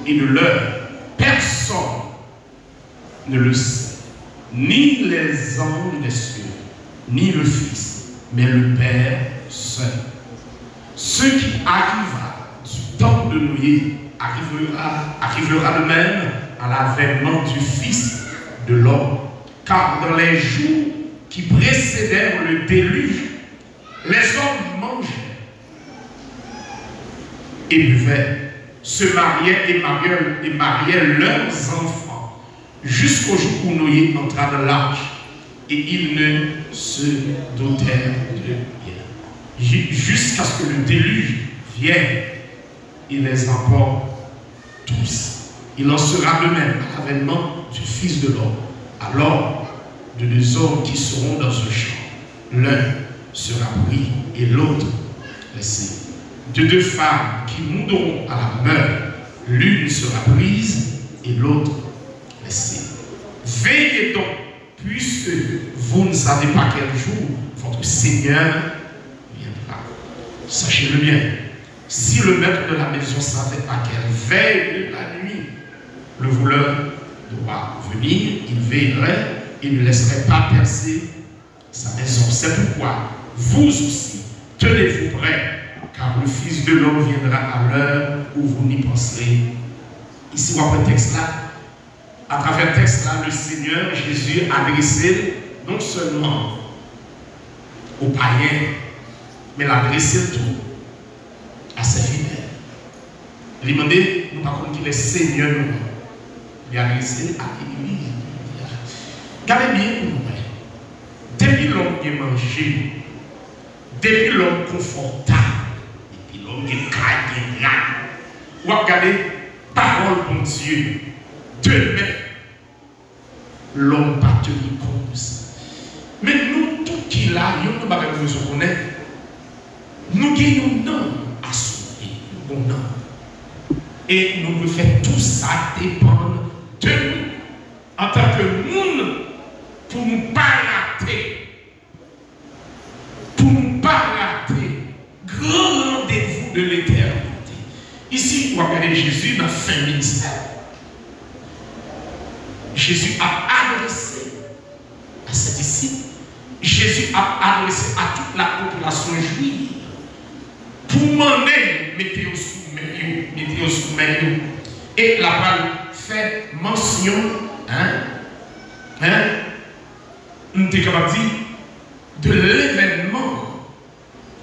et de l'heure, personne ne le sait, ni les anges des cieux, ni le Fils, mais le Père seul. Ce qui arrivera du temps de Noé arrivera de même à l'avènement du Fils de l'homme. Car dans les jours qui précédèrent le déluge, les hommes mangeaient et buvaient, se mariaient et mariaient leurs enfants, jusqu'au jour où Noé entra dans l'arche, et ils ne se dotèrent de rien. Jusqu'à ce que le déluge vienne et les emporte tous. Il en sera de même à l'avènement du Fils de l'homme. Alors, de deux hommes qui seront dans ce champ, l'un sera pris et l'autre laissé. De deux femmes qui mourront à la meurtre, l'une sera prise et l'autre laissée. Veillez donc, puisque vous ne savez pas quel jour votre Seigneur viendra. Sachez-le bien, si le maître de la maison savait à quelle veille de la nuit le voleur doit venir, il veillerait et ne laisserait pas percer sa maison. C'est pourquoi vous aussi, tenez-vous prêts, car le Fils de l'homme viendra à l'heure où vous n'y penserez. Ici, on voit le texte là. À travers le texte là, le Seigneur Jésus a adressé non seulement aux païens, mais l'a adressé tout à ses fidèles. Il m'a dit, nous par contre, qu'il est Seigneur nous. Il a adressé à l'Église. Regardez bien pour nous. Depuis l'homme qui est mangé, depuis l'homme confortable, depuis l'homme qui est calme, ou regardez, parole de Dieu, demain, l'homme pas tenu compte de ça. Mais nous, tout qui là, nous ne pouvons pas nous connaître. Nous gagnons un nom à sauver, nous avons un nom. Et nous devons faire tout ça dépendre de nous, en tant que monde, pour ne pas rater, grand rendez-vous de l'éternité. Ici, vous regardez Jésus dans fin ministère. Jésus a adressé à ses disciples, Jésus a adressé à toute la population juive pour demander, mettez-vous sous main. Et la parole fait mention, nous sommes capables de dire, de l'événement,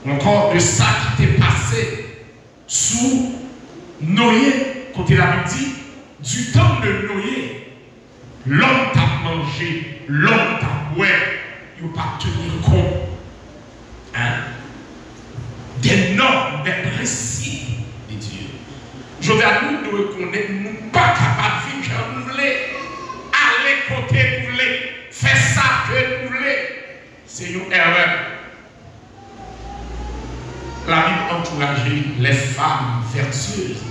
encore de ça qui était passé sous Noé, quand il a dit, du temps de Noé, l'homme t'a mangé, l'homme t'a boire, il ne pas tenir compte des normes, des principes de Dieu. Je vais à nous de reconnaître, nous ne sommes pas capables de vivre comme nous voulons, aller côté nous voulons, faire ça que nous voulons. C'est une erreur. La Bible encourage les femmes vertueuses,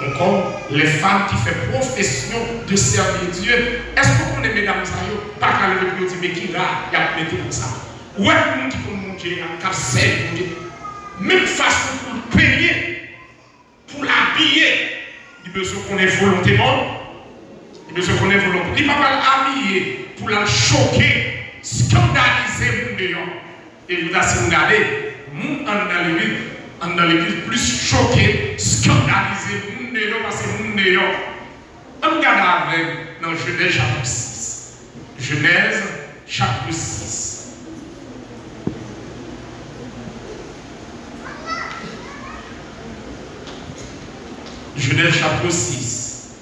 encore les femmes qui font profession de servir Dieu. Est-ce que vous connaissez, mesdames, pas qu'à lever le dire, mais qui là, il y a mettre comme ça. Ouais, nous qui pouvons manger, en cap même façon pour payer, pour l'habiller, il besoin qu'on ait volontairement, il besoin qu'on ait volontairement. Il ne va pas l'habiller pour la choquer, scandaliser mon néant. Et vous avez regardé, nous, dans l'église, plus choqué, scandalisé, mon néant, parce que mon néant. On regarde avec dans Genèse chapitre 6. Genèse chapitre 6. Genèse chapitre 6.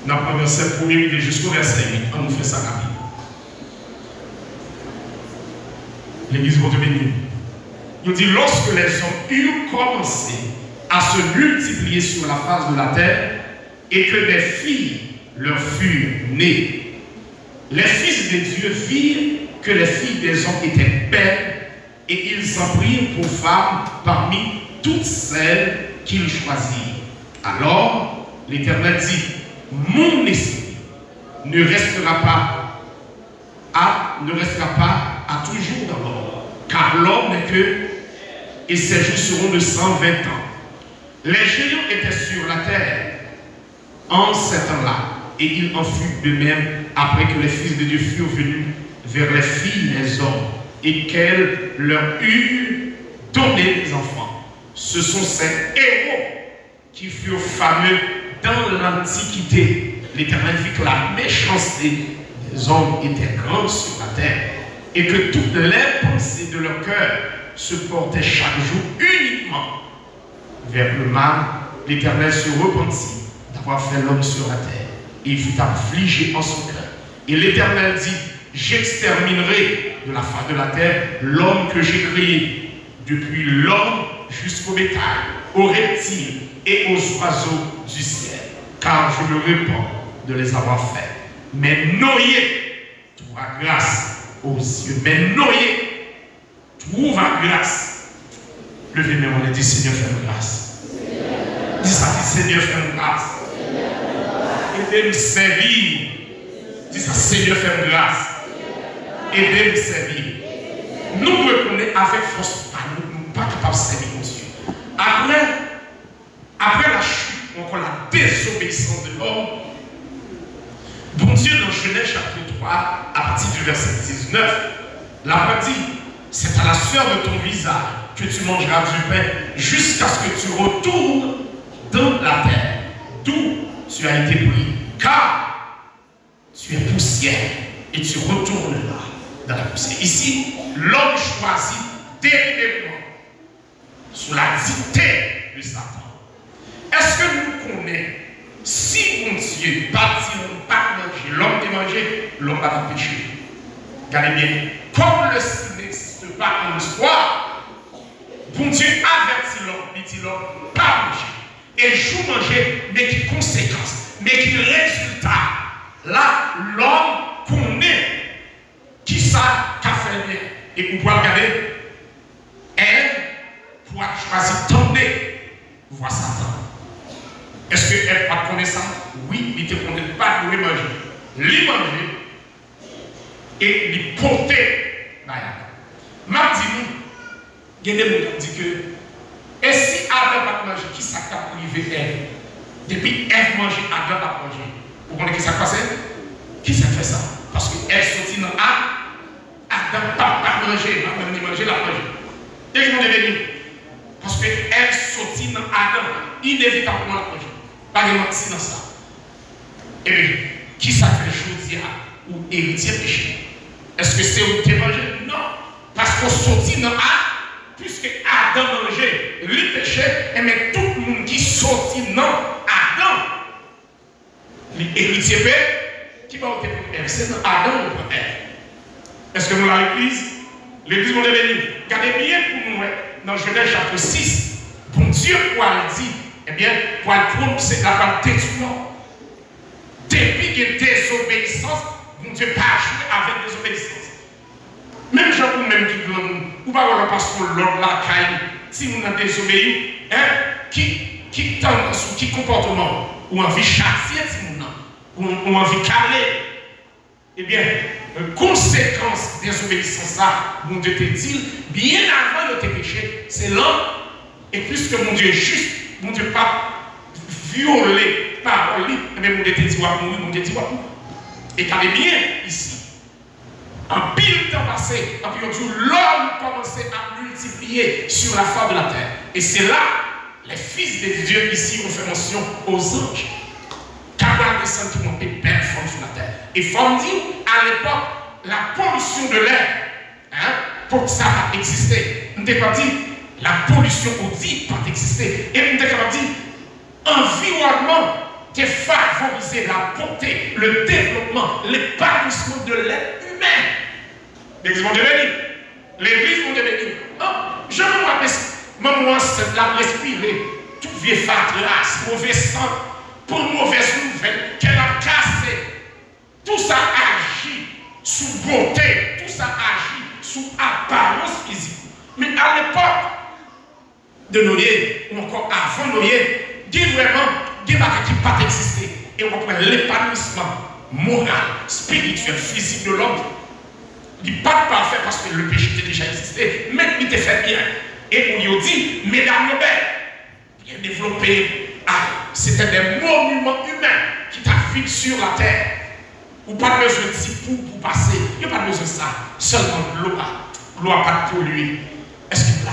Dans le verset 1er jusqu'au verset 8, on nous fait ça rapide. L'église va te bénir. Il dit, lorsque les hommes eurent commencé à se multiplier sur la face de la terre et que des filles leur furent nées, les fils de Dieu virent que les filles des hommes étaient belles et ils en prirent pour femmes parmi toutes celles qu'ils choisirent. Alors l'Éternel dit, mon esprit ne restera pas à toujours dans l'homme, car l'homme n'est que, et ses jours seront de 120 ans. Les géants étaient sur la terre en ces temps-là, et il en fut de même après que les fils de Dieu furent venus vers les filles des hommes, et qu'elles leur eurent donné des enfants. Ce sont ces héros qui furent fameux dans l'Antiquité. L'Éternel vit que la méchanceté des hommes était grande sur la terre, et que toutes les pensées de leur cœur se portaient chaque jour uniquement vers le mal. L'Éternel se repentit d'avoir fait l'homme sur la terre, et il fut affligé en son cœur. Et l'Éternel dit, j'exterminerai de la face de la terre l'homme que j'ai créé, depuis l'homme jusqu'au bétail, aux reptiles et aux oiseaux du ciel, car je me répands de les avoir faits. Mais Noé trouva grâce aux yeux. Mais Noé trouva grâce. Levez-moi, on a dit, Seigneur, fais-moi grâce. Dis ça, dis, Seigneur, fais-moi grâce. Aidez-nous servir. Dis ça, Seigneur, fais-moi grâce. Aidez-nous servir. Nous reconnaissons avec force, nous ne sommes pas capables de servir mon Dieu. Après la chute, encore la désobéissance de l'homme, bon Dieu, dans Genèse chapitre 3, à partir du verset 19, l'a dit, c'est à la sueur de ton visage que tu mangeras du pain jusqu'à ce que tu retournes dans la terre d'où tu as été pris, car tu es poussière et tu retournes là, dans la poussière. Ici, l'homme choisit délibérément sous la dictée de Satan. Est-ce que nous connaissons, si mon Dieu bâtit pas manger, l'homme de manger, l'homme va pécher. Regardez bien, comme le ciel n'existe pas en histoire, bon Dieu avertit l'homme, il dit l'homme, pas manger. Et joue manger, mais qui conséquence, mais qui résultat. Là, l'homme connaît qui ça qu'a fait bien. Et vous pouvez regarder, elle pourra choisir tomber, voir Satan. Est-ce qu'elle n'a pas de connaissance? Oui, il ne connaît pas de manger. Lui manger et lui porter. Mardi, il y a des gens qui disent que, et si Adam n'a pas mangé, qui ça t'a privé elle? Depuis elle mange, Adam a mangé. Vous comprenez ce qui s'est passé? Qui s'est fait ça? Parce qu'elle sortit dans Adam n'a pas mangé, Adam n'a mangé, la mangé. Et je m'en ai venu. Parce qu'elle sortit dans Adam, inévitablement la mangé. Pas de mentir dans ça. Et bien, qui ça fait choisir ou héritier péché? Est-ce que c'est où tu es mangé? Non. Parce qu'on sortit dans puisque Adam mangeait le péché, et mais tout le monde qui sortit dans Adam, l'héritier qui va ôter pour elle, c'est dans Adam ou pour elle. Est-ce que nous l'avons l'église? L'église nous est venue. Regardez bien pour nous, dans Genèse chapitre 6, bon Dieu, quoi il dit? Eh bien, pour le prononcer la parole détruisante. Depuis qu'il y a désobéissance, bon Dieu pas jouer avec désobéissance. Même gens ou même qui glonent, ou pas voir parce que l'autre la caille, si nous avons désobéi, qui tendance ou qui comportement, ou envie chasser si nous ou envie caler, eh bien, conséquence des désobéissance, ça, mon Dieu te dit, bien avant de tes péchés, c'est l'homme, et puisque mon Dieu est juste, mon Dieu pas violé par lui, mais mon Dieu te dit, mon Dieu dit, et regardez bien ici. En pile temps passé, en pile jour, l'homme commençait à multiplier sur la face de la terre. Et c'est là, les fils de Dieu ici ont fait mention aux anges. Car la descente qui montait belle forme sur la terre. Et forme dit, à l'époque, la pollution de l'air, pour que ça a existé. On ne t'a pas dit, la pollution audible pas existé. Et on ne t'a pas dit, environnement qui favorisé la beauté, le développement, l'épanouissement de l'être humain. L'église vont devenir. L'église vont devenir. Je me rappelle, maman, c'est la respirer. Tout vieux fatras, mauvais sang, pour mauvaise nouvelle, qu'elle a cassé. Tout ça agit sous beauté, tout ça agit sous apparence physique. Mais à l'époque de Noé, ou encore avant Noé, dit vraiment, il y a qui n'a pas existé. Et on prend l'épanouissement moral, spirituel, physique de l'homme. Il n'est pas parfait parce que le péché était déjà existé, mais il était fait bien. Et on lui dit, mesdames et belles, bien développé. Ah, c'était des monuments humains qui t'affichent sur la terre. Ou pas besoin de petit pour passer. Il n'y a pas besoin de ça. Seulement l'eau n'a pas pollué. Est-ce qu'il là?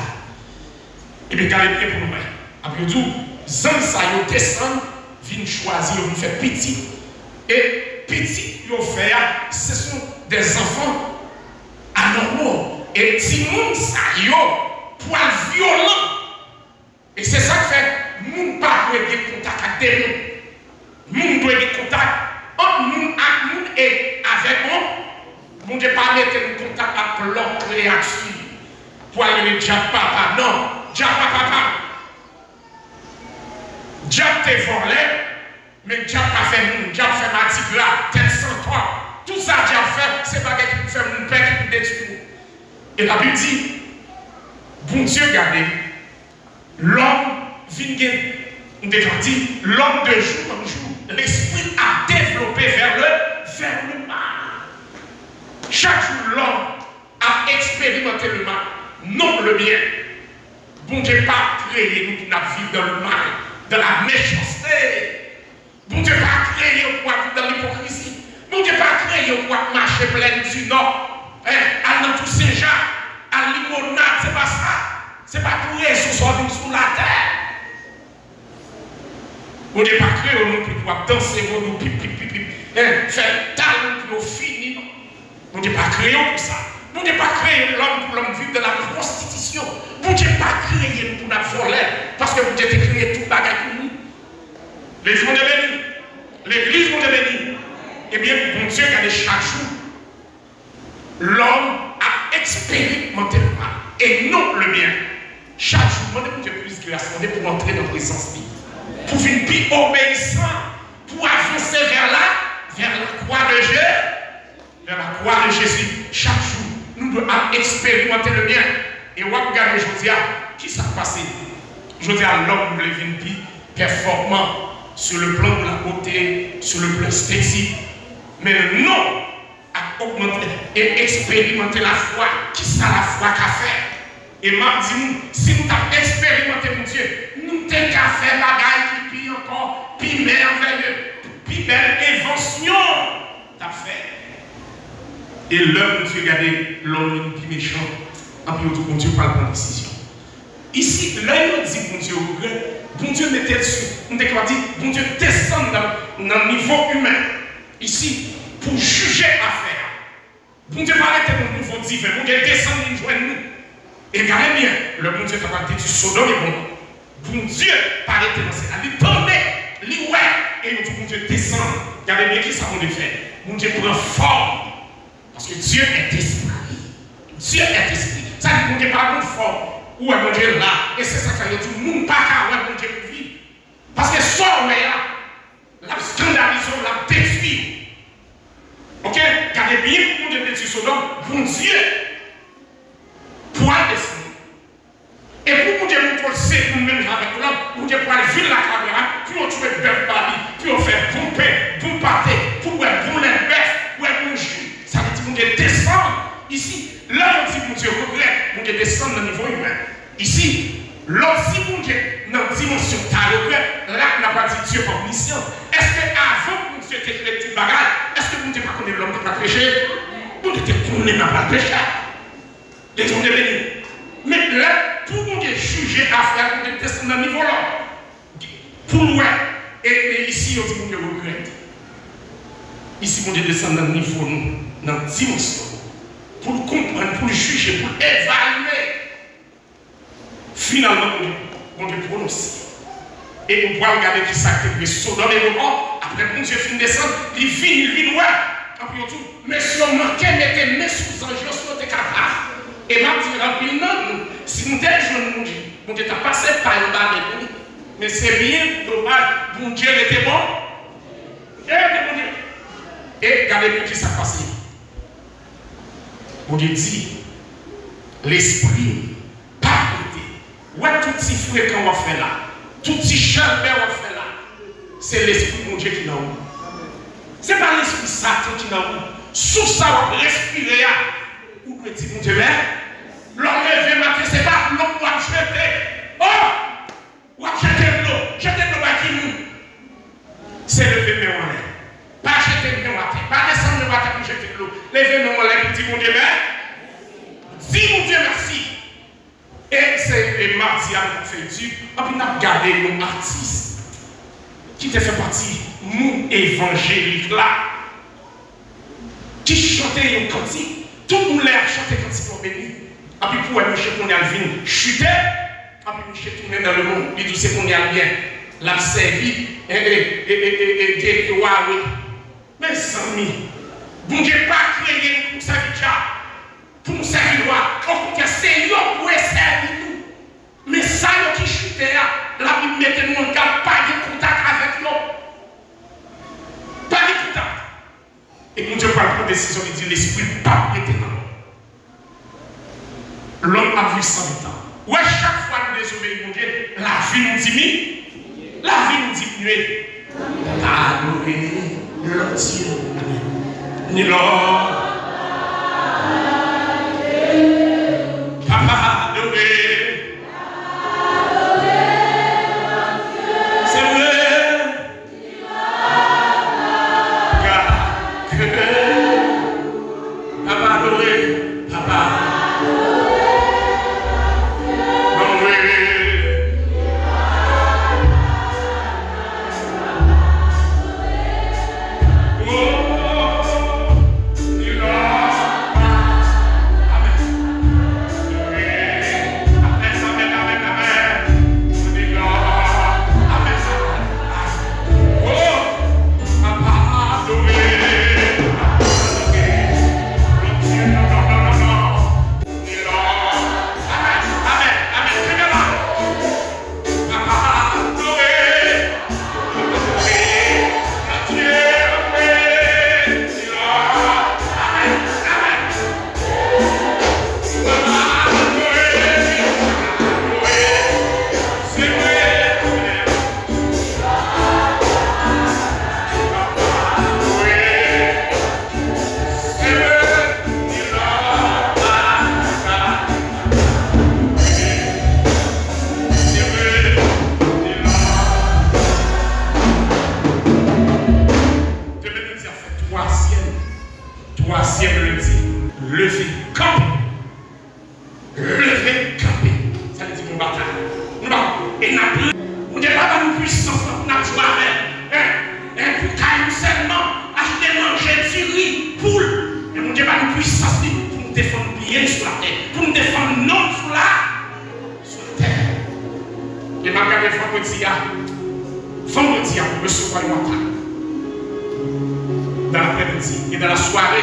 Et bien, quand il est pour nous, après tout, ça y descend, vient choisir, vient faire petit. Et petit, il fait, ce sont des enfants anormaux. Et si moun ça y est, poil violent. Et c'est ça qui fait, moun pas doit avoir contact avec nous. Moun doit avoir contact entre nous et avec nous. Moun ne doit pas mettre en contact avec l'autre créature. Pour aller dire papa, non, dire papa. Diable te volé, mais diable pas fait moun, diable fait matique là, tête sans toi. Tout ça diable fait, c'est pas quelque chose qui fait mon père qui nous détruit. Et la Bible dit, bon Dieu, regardez, l'homme vient, on dit, l'homme de jour en jour, l'esprit a développé vers le mal. Chaque jour, l'homme a expérimenté le mal, non le bien. Bon Dieu pas créé nous pour vivre dans le mal, dans la méchanceté. Bon Dieu pas créé pour vivre dans l'hypocrisie. Bon Dieu pas créé pour marcher plein du nord. À dans tout Saint-Jean, à limonade, c'est pas ça. C'est pas pour Jésus soit sur la terre. Bon Dieu pas créé nous pour danser, pour nous faire talent pour nous finir. Bon Dieu pas créé pour ça. Bon Dieu pas créé l'homme pour l'homme vivre de la prostitution. Bon Dieu pas créé pour la voler. Parce que bon Dieu a créé tout bagage pour nous. L'église monde est béni. L'église monde est béni. Eh bien, bon Dieu, regardez chaque jour. L'homme a expérimenté le mal et non le bien. Chaque jour, mon Dieu plus grâce pour entrer dans la présence de Dieu. Pour une vie obéissante, pour avancer vers la croix de Jésus. Vers la croix de Jésus. Chaque jour, nous devons expérimenter le bien. Et on va regarder Josia, qui s'est passé. Josia, l'homme voulait une vie performant sur le plan de la beauté, sur le plan esthétique. Mais non, à augmenter et expérimenter la foi. Qui ça la foi qu'a fait? Et m'a dit, si nous avons expérimenté mon Dieu, nous t'avons qu'à faire bagaille qui puis encore, puis merveilleux, puis belle invention t'as fait. Et l'homme, Dieu, regardez, l'homme qui méchant, après tout, bon Dieu parle de décision. Ici, l'homme dit, bon Dieu mettait dessus, on dit, bon Dieu descend dans le niveau humain. Ici, pour juger affaire. Bon Dieu parlait de nouveau divin. Bon Dieu descend et joindre nous. Et regardez bien, le bon Dieu t'a parlé du Sodome et bon. Bon Dieu parlait de nous. Il tombait, il ouais, et bon Dieu descend. Regardez bien qui ça on fait. Bon Dieu prend forme. Parce que Dieu est esprit. Dieu est esprit. Ça dit bon Dieu parle de forme. Où est bon Dieu là? Et c'est ça qui fait tout le monde pas qu'à bon Dieu pour vivre. Parce que ça, on est là. La scandalisation, la défi. Ok? Gardez bien pour Dieu de Sodome, bon Dieu, pour aller descendre. Et pour Dieu nous forcer nous-mêmes avec l'homme, pour Dieu pour aller vivre la caméra, puis on trouve bœuf babi, puis on fait bon pain, bon pâté, pour bon lait bœuf, pour bon jus. Ça veut dire mon Dieu descend. Ici, là on dit mon Dieu regret, mon Dieu descend dans le niveau humain. Ici, l'autre si mon Dieu dans la dimension ta regret, là on n'a pas dit Dieu par mission. Est-ce que avant mon Dieu était créé tout bagage, est-ce que mon Dieu pas connaît l'homme qui n'a pas péché? Mon Dieu te connaît n'a pas péché. Les gens sont bénis. Mais là, pour mon Dieu juger affaire, mon Dieu descend dans le niveau là. Pour loin. Et ici, on dit mon Dieu regrette. Ici, mon Dieu descend dans le niveau, dans la dimension. Pour le comprendre, pour le juger, pour l'évaluer. Finalement, mon Dieu prononce. Et on pourra regarder qui s'active Sodome et Gomorrhe. Après, mon Dieu finit de descendre, il vient, ouais. Après tout, mais si on manquait, mettez mes sous anges, on était capable. Et m'a dit, rempli non, si nous étions jeunes, mon Dieu t'a passé par le bas de nous. Mais c'est bien dommage, mon Dieu était bon. Et regardez bien qui s'est passé. Mon Dieu dit, l'esprit, pas côté. Ouais, tout petit frère qu'on va faire là. Tout petit charbon qu'on va faire là. C'est l'esprit de mon Dieu qui est dans nous. Ce n'est pas l'esprit Satan qui est dans nous. Sous ça, on va respirer. me dit, mon Dieu, l'homme levé matin, c'est pas l'eau pour jeter. Oh! Ou jeter de l'eau. Jeter de l'eau à qui nous? C'est lever mes mains. Pas jeter de l'eau matin. Pas descendre le matin pour jeter de l'eau. Lever mes mains pour dire, mon Dieu, dis, mon Dieu, merci. Et c'est mardi à notre fêtu. Et puis, on a regardé nos artistes qui te fait partie, nous, évangéliques là, qui chantaient un cantique. Tout le monde a chanté cantique pour béni. Et puis, pour Michel Kondialvin chuter, et puis Michel tourner dans le monde, il dit c'est qu'on y a bien, l'a servi, et oui. Mais amis, bon Dieu pas créé pour sa vie, pour nous servir loi. Au contraire, c'est lui pour servir nous. Mais ça, qui chutait là, il mettait nous en cas, pas de contact avec nous. Pas de contact. Et quand Dieu va prendre décision, il dit l'esprit pas maintenant. L'homme a vu 100 ans. Ouais, chaque fois nous désobéissons, mon Dieu, la vie nous diminue. La vie nous diminue. Adorer le Dieu. Ni l'homme. Papa, adorer. C'est vrai. Papa, adorer. Papa. Vendredi, on recevoir le matin. Dans l'après-midi et dans la soirée. Et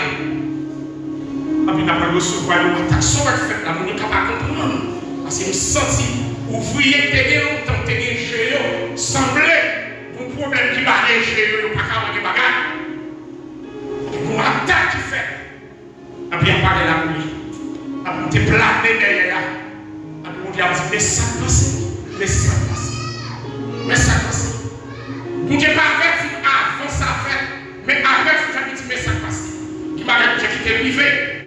puis, on va recevoir le matin. Ça va faire là, on est capable de comprendre. Parce que nous sentons, ouvrier, t'es longtemps, t'es chez eux, semblait, pour problème qui va aller chez eux, pas capable de bagages. Et puis, on attaque qui fait. Et puis, on parle là pour lui. Et puis, on te plané derrière là. Et puis, on dit, mais ça passe. Mais ça passe. Mais ça passe. Vous ne pouvez pas